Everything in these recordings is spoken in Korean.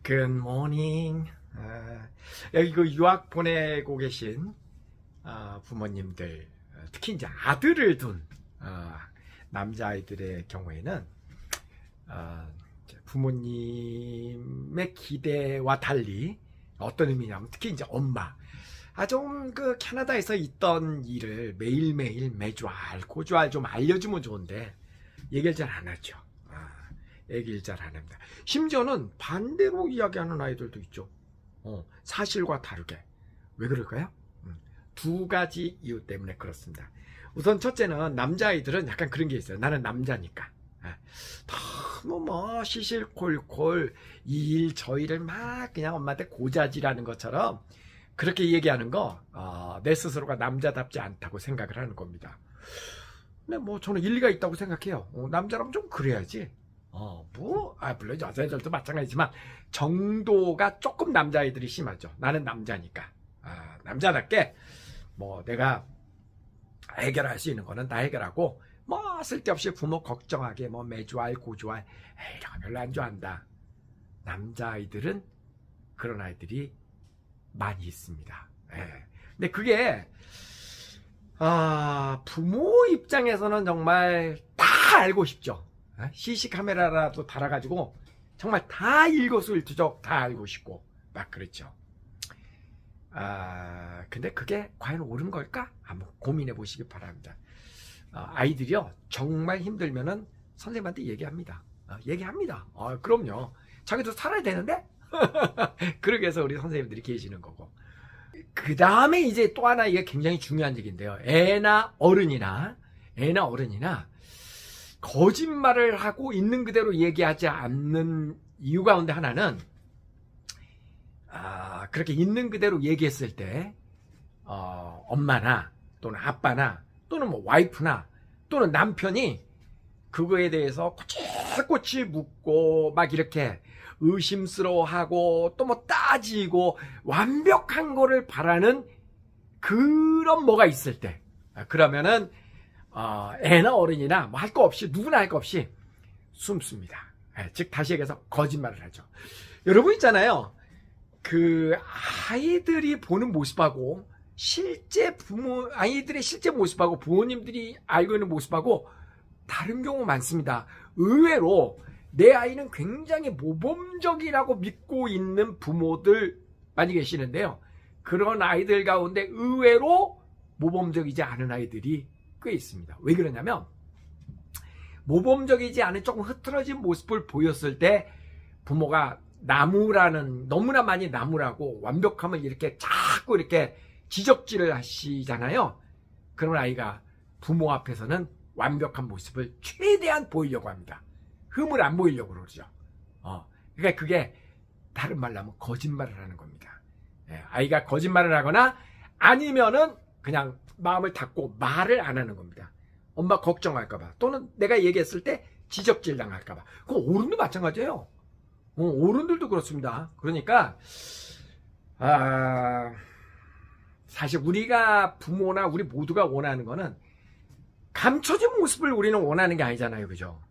Good morning. 여기 그 유학 보내고 계신 부모님들, 특히 이제 아들을 둔 남자아이들의 경우에는 부모님의 기대와 달리 어떤 의미냐면, 특히 이제 엄마, 좀 그 캐나다에서 있던 일을 매일매일 매주알 고주알 좀 알려주면 좋은데 얘기를 잘 안 하죠. 얘기를 잘 안 합니다. 심지어는 반대로 이야기하는 아이들도 있죠. 사실과 다르게. 왜 그럴까요? 두 가지 이유 때문에 그렇습니다. 우선 첫째는 남자아이들은 약간 그런 게 있어요. 나는 남자니까. 너무 시실콜콜 이 일 저 일을 막 그냥 엄마한테 고자질하는 것처럼 그렇게 얘기하는 거, 내 스스로가 남자답지 않다고 생각을 하는 겁니다. 근데 뭐 저는 일리가 있다고 생각해요. 남자라면 좀 그래야지. 물론 여자애들도 마찬가지지만 정도가 조금 남자애들이 심하죠. 나는 남자니까. 남자답게 뭐 내가 해결할 수 있는 거는 다 해결하고, 뭐 쓸데없이 부모 걱정하게 뭐 매주알 고주알 이런 거 별로 안 좋아한다. 남자아이들은 그런 아이들이 많이 있습니다. 근데 그게 부모 입장에서는 정말 다 알고 싶죠. CC 카메라라도 달아가지고 정말 다 일거수일투족 다 알고 싶고 막 그렇죠. 근데 그게 과연 옳은 걸까? 한번 고민해 보시기 바랍니다. 아이들이요, 정말 힘들면은 선생님한테 얘기합니다. 얘기합니다. 그럼요. 자기도 살아야 되는데? 그러기 위해서 우리 선생님들이 계시는 거고. 그 다음에 이제 또 하나, 이게 굉장히 중요한 얘기인데요. 애나 어른이나 거짓말을 하고 있는 그대로 얘기하지 않는 이유 가운데 하나는, 그렇게 있는 그대로 얘기했을 때 엄마나 또는 아빠나 또는 뭐 와이프나 또는 남편이 그거에 대해서 꼬치꼬치 묻고 막 이렇게 의심스러워하고 또 뭐 따지고 완벽한 거를 바라는 그런 뭐가 있을 때, 그러면은 애나 어른이나 뭐 할 거 없이, 누구나 할 거 없이 숨습니다. 즉 다시 얘기해서 거짓말을 하죠. 여러분 있잖아요, 그 아이들이 보는 모습하고 실제 아이들의 실제 모습하고 부모님들이 알고 있는 모습하고 다른 경우 많습니다. 의외로 내 아이는 굉장히 모범적이라고 믿고 있는 부모들 많이 계시는데요. 그런 아이들 가운데 의외로 모범적이지 않은 아이들이 꽤 있습니다. 왜 그러냐면, 모범적이지 않은 조금 흐트러진 모습을 보였을 때 부모가 너무나 많이 나무라고 완벽함을 이렇게 자꾸 이렇게 지적질을 하시잖아요. 그런 아이가 부모 앞에서는 완벽한 모습을 최대한 보이려고 합니다. 흠을 안 보이려고 그러죠. 그러니까 그게 다른 말로 하면 거짓말을 하는 겁니다. 아이가 거짓말을 하거나 아니면은 그냥 마음을 닫고 말을 안 하는 겁니다. 엄마 걱정할까봐, 또는 내가 얘기했을 때 지적질 당할까봐. 그거 어른도 마찬가지예요. 어른들도 그렇습니다. 그러니까 사실 우리가 부모나 우리 모두가 원하는 거는 감춰진 모습을 우리는 원하는 게 아니잖아요. 그죠?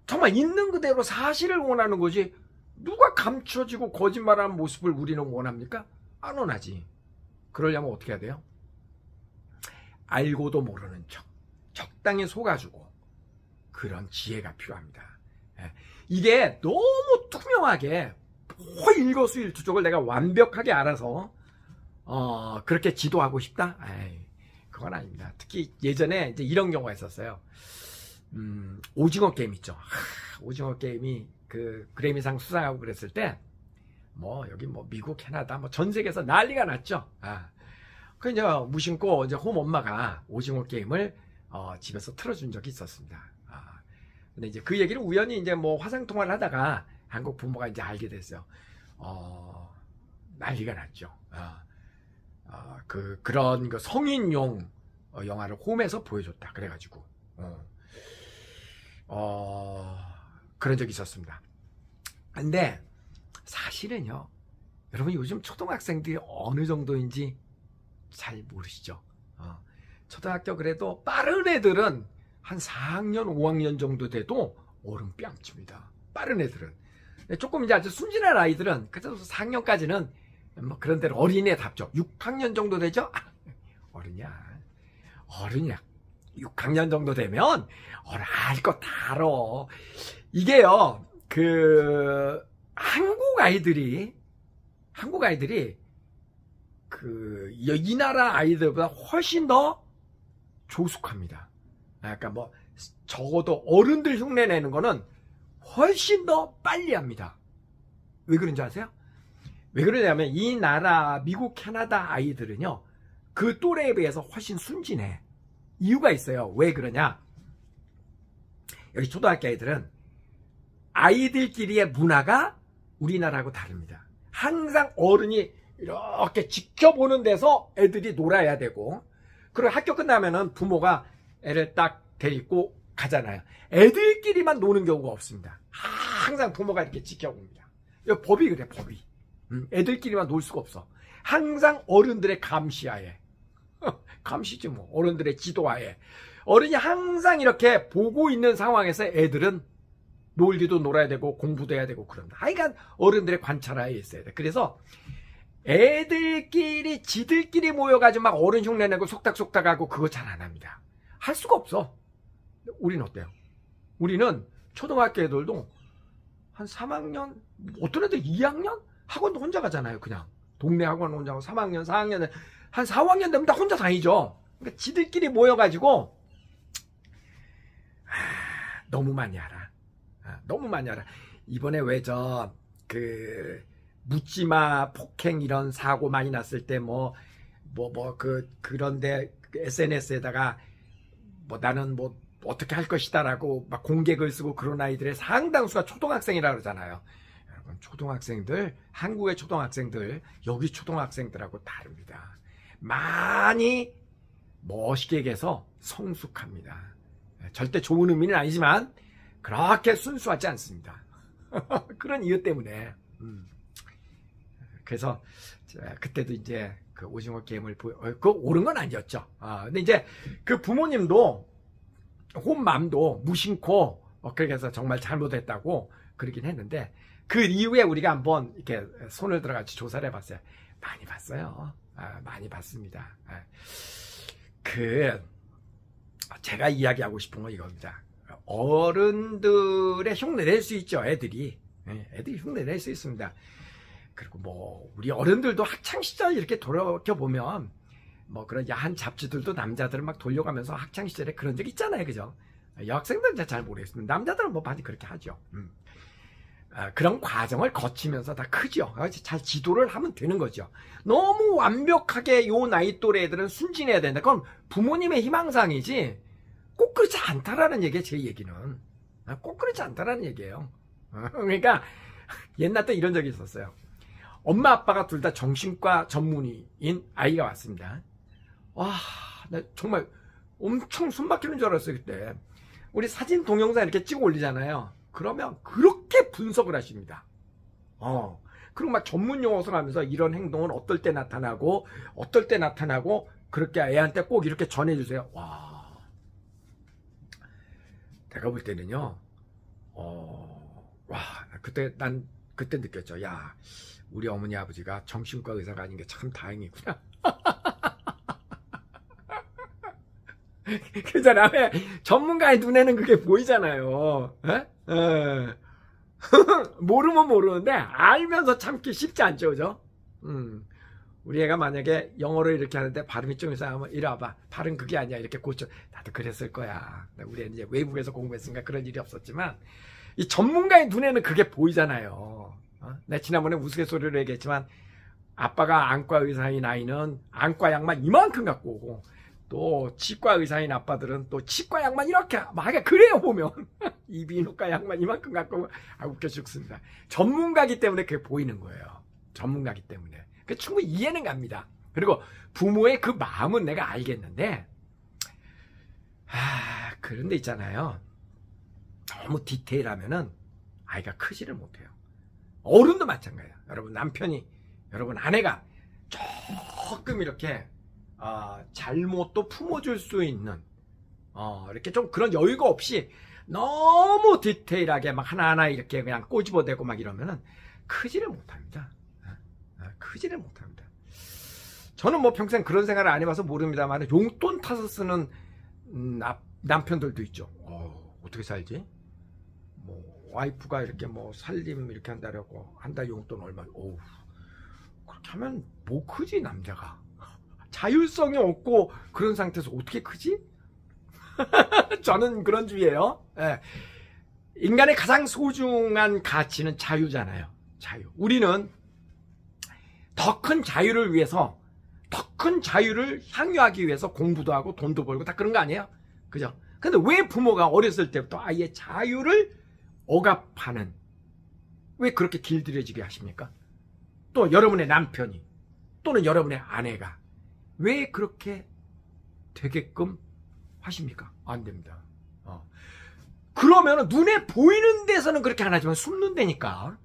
정말 있는 그대로 사실을 원하는 거지, 누가 감춰지고 거짓말하는 모습을 우리는 원합니까? 안 원하지. 그러려면 어떻게 해야 돼요? 알고도 모르는 척, 적당히 속아주고, 그런 지혜가 필요합니다. 이게 너무 투명하게 일거수일투족을 내가 완벽하게 알아서 그렇게 지도하고 싶다? 그건 아닙니다. 특히 예전에 이제 이런 경우가 있었어요. 오징어 게임 있죠. 오징어 게임이 그 그래미상 수상하고 그랬을 때, 뭐 여기 뭐 미국, 캐나다 뭐 전 세계에서 난리가 났죠. 그 이제 무심코 이제 홈 엄마가 오징어 게임을 집에서 틀어준 적이 있었습니다. 근데 이제 그 얘기를 우연히 이제 뭐 화상 통화를 하다가 한국 부모가 이제 알게 됐어요. 난리가 났죠. 그런 그 성인용 영화를 홈에서 보여줬다. 그래가지고 그런 적이 있었습니다. 근데 사실은요, 여러분 요즘 초등학생들이 어느 정도인지 잘 모르시죠? 초등학교 그래도 빠른 애들은 한 4학년, 5학년 정도 돼도 얼음 뺨칩니다. 빠른 애들은. 조금 이제 아주 순진한 아이들은 그래도 4학년까지는 뭐 그런 대로 어린애답죠. 6학년 정도 되죠? 어른이야. 6학년 정도 되면 알 거 다 알아. 이게요, 한국 아이들이 이 나라 아이들보다 훨씬 더 조숙합니다. 그러니까 뭐 적어도 어른들 흉내 내는 거는 훨씬 더 빨리 합니다. 왜 그런지 아세요? 왜 그러냐면 이 나라 미국 캐나다 아이들은요, 그 또래에 비해서 훨씬 순진해. 이유가 있어요. 왜 그러냐? 여기 초등학교 아이들은 아이들끼리의 문화가 우리나라하고 다릅니다. 항상 어른이 이렇게 지켜보는 데서 애들이 놀아야 되고, 그리고 학교 끝나면은 부모가 애를 딱 데리고 가잖아요. 애들끼리만 노는 경우가 없습니다. 항상 부모가 이렇게 지켜봅니다. 법이 그래, 법이. 애들끼리만 놀 수가 없어. 항상 어른들의 감시하에. 감시지 뭐. 어른들의 지도하에. 어른이 항상 이렇게 보고 있는 상황에서 애들은 놀기도 놀아야 되고 공부도 해야 되고 그런다. 하여간 어른들의 관찰하에 있어야 돼. 그래서 애들끼리 지들끼리 모여가지고 막 어른 흉내내고 속닥속닥하고 그거 잘 안 합니다. 할 수가 없어. 우리는 어때요? 우리는 초등학교 애들도 한 3학년, 어떤 애들 2학년? 학원도 혼자 가잖아요. 그냥 동네 학원 혼자 가고 3학년, 4학년, 한 4, 5학년 되면 다 혼자 다니죠. 그러니까 지들끼리 모여가지고 너무 많이 알아. 너무 많이 알아. 이번에 왜 묻지마 폭행 이런 사고 많이 났을 때 그런데 SNS에다가 나는 어떻게 할 것이다라고 막 공개글 쓰고 그런 아이들의 상당수가 초등학생이라 그러잖아요. 여러분, 초등학생들, 한국의 초등학생들, 여기 초등학생들하고 다릅니다. 많이 멋있게 얘기해서 성숙합니다. 절대 좋은 의미는 아니지만 그렇게 순수하지 않습니다. 그런 이유 때문에. 그래서 그때도 이제 그 오징어 게임을 그거 옳은 건 아니었죠. 근데 이제 그 부모님도 홈맘도 무심코 그렇게 해서 정말 잘못했다고 그러긴 했는데, 그 이후에 우리가 한번 이렇게 손을 들어같이 조사를 해봤어요. 많이 봤어요. 많이 봤습니다. 제가 이야기하고 싶은 건 이겁니다. 어른들의 흉내 낼 수 있죠. 애들이 흉내 낼 수 있습니다. 그리고 우리 어른들도 학창시절 이렇게 돌아보면 그런 야한 잡지들도 남자들을 막 돌려가면서 학창시절에 그런 적 있잖아요. 그죠? 여학생들은 잘 모르겠습니다. 남자들은 많이 그렇게 하죠. 그런 과정을 거치면서 다 크죠. 잘 지도를 하면 되는 거죠. 너무 완벽하게 요 나이 또래 애들은 순진해야 된다. 그건 부모님의 희망사항이지 꼭 그렇지 않다라는 얘기예요. 제 얘기는 꼭 그렇지 않다라는 얘기예요. 그러니까 옛날 때 이런 적이 있었어요. 엄마 아빠가 둘 다 정신과 전문의인 아이가 왔습니다. 와, 나 정말 엄청 숨 막히는 줄 알았어요. 그때 우리 사진 동영상 이렇게 찍어 올리잖아요. 그러면 그렇게 분석을 하십니다. 그리고 막 전문 용어 써가면서 이런 행동은 어떨 때 나타나고 그렇게 애한테 꼭 이렇게 전해주세요. 와, 내가 볼 때는요. 그때 느꼈죠. 야, 우리 어머니 아버지가 정신과 의사가 아닌 게 참 다행이구나. 그잖아. 전문가의 눈에는 그게 보이잖아요. 모르면 모르는데 알면서 참기 쉽지 않죠. 그죠? 우리 애가 만약에 영어로 이렇게 하는데 발음이 좀 이상하면 이리 와봐. 발음 그게 아니야. 이렇게 고쳐. 나도 그랬을 거야. 우리 애는 이제 외국에서 공부했으니까 그런 일이 없었지만 이 전문가의 눈에는 그게 보이잖아요. 내가 지난번에 우스갯소리로 얘기했지만 아빠가 안과 의사인 아이는 안과 약만 이만큼 갖고 오고, 또 치과 의사인 아빠들은 또 치과 약만 이렇게 막 그래요. 보면 이비인후과 약만 이만큼 갖고 오고. 웃겨 죽습니다. 전문가기 때문에 그게 보이는 거예요. 전문가기 때문에 충분히 이해는 갑니다. 그리고 부모의 그 마음은 내가 알겠는데, 그런데 있잖아요, 너무 디테일하면은 아이가 크지를 못해요. 어른도 마찬가지예요. 여러분 남편이, 여러분 아내가 조금 이렇게 잘못도 품어줄 수 있는 이렇게 좀 그런 여유가 없이 너무 디테일하게 막 하나하나 이렇게 그냥 꼬집어대고 막 이러면은 크지를 못합니다. 크지를 못합니다. 저는 뭐 평생 그런 생활을 안 해봐서 모릅니다만 용돈 타서 쓰는 남편들도 있죠. 어떻게 살지? 뭐 와이프가 이렇게 뭐 살림 이렇게 한다려고 한 달 용돈 얼마? 그렇게 하면 뭐 크지 남자가? 자율성이 없고 그런 상태에서 어떻게 크지? 저는 그런 주의예요. 예. 인간의 가장 소중한 가치는 자유잖아요. 자유. 우리는 더 큰 자유를 위해서, 더 큰 자유를 향유하기 위해서 공부도 하고 돈도 벌고 다 그런 거 아니에요? 그죠? 근데 왜 부모가 어렸을 때부터 아이의 자유를 억압하는, 왜 그렇게 길들여지게 하십니까? 또 여러분의 남편이 또는 여러분의 아내가 왜 그렇게 되게끔 하십니까? 안 됩니다. 그러면 눈에 보이는 데서는 그렇게 안 하지만 숨는다니까.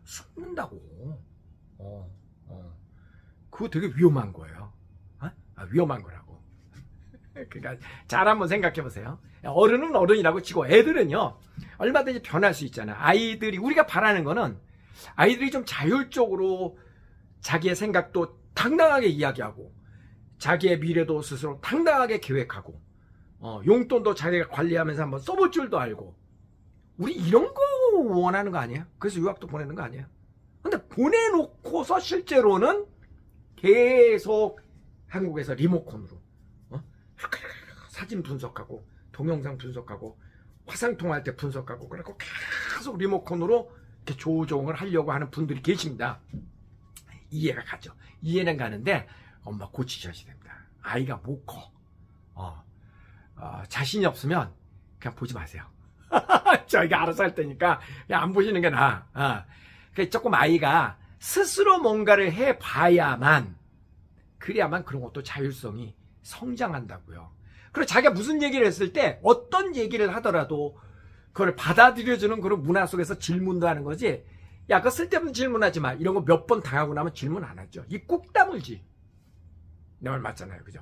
숨는다고. 그거 되게 위험한 거예요. 위험한 거라고. 그러니까 잘 한번 생각해 보세요. 어른은 어른이라고 치고 애들은요 얼마든지 변할 수 있잖아요. 아이들이 우리가 바라는 거는 아이들이 좀 자율적으로 자기의 생각도 당당하게 이야기하고 자기의 미래도 스스로 당당하게 계획하고 용돈도 자기가 관리하면서 한번 써볼 줄도 알고 우리 이런 거 원하는 거 아니에요? 그래서 유학도 보내는 거 아니에요? 근데 보내놓고서 실제로는 계속 한국에서 리모컨으로 사진 분석하고 동영상 분석하고 화상통화할 때 분석하고 그래서 계속 리모컨으로 이렇게 조종을 하려고 하는 분들이 계십니다. 이해가 가죠. 이해는 가는데 엄마 고치셔야 됩니다. 아이가 못 커. 자신이 없으면 그냥 보지 마세요. 저희가 알아서 할 테니까 그냥 안 보시는 게 나아. 조금 아이가 스스로 뭔가를 해봐야만 그래야만 그런 것도 자율성이 성장한다고요. 그리고 자기가 무슨 얘기를 했을 때 어떤 얘기를 하더라도 그걸 받아들여주는 그런 문화 속에서 질문도 하는 거지. 야, 그거 쓸데없는 질문하지 마. 이런 거 몇 번 당하고 나면 질문 안 하죠. 이 꾹 다물지. 내 말 맞잖아요. 그죠?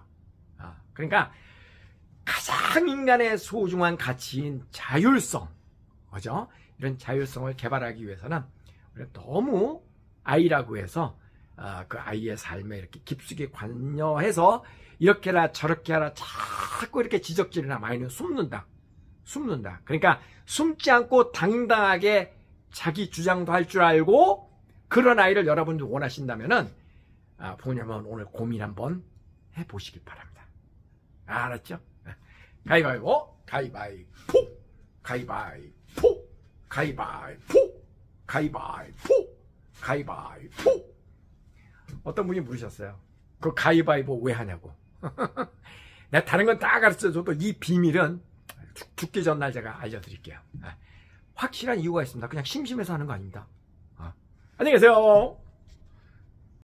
그러니까 가장 인간의 소중한 가치인 자율성. 그죠? 이런 자율성을 개발하기 위해서는 우리가 너무 아이라고 해서 그 아이의 삶에 이렇게 깊숙이 관여해서 이렇게 해라 저렇게 하라 자꾸 이렇게 지적질을 하면 아이는 숨는다. 그러니까 숨지 않고 당당하게 자기 주장도 할 줄 알고 그런 아이를 여러분들 원하신다면은 부모님은 오늘 고민 한번 해보시길 바랍니다. 알았죠? 가위바위보, 가위바위보, 가위바위보, 가위바위보, 가위바위보, 가위바위보. 어떤 분이 물으셨어요. 그 가위바위보 왜 하냐고. 내가 다른 건 다 가르쳐줘도 이 비밀은 죽기 전날 제가 알려드릴게요. 확실한 이유가 있습니다. 그냥 심심해서 하는 거 아닙니다. 안녕히 계세요.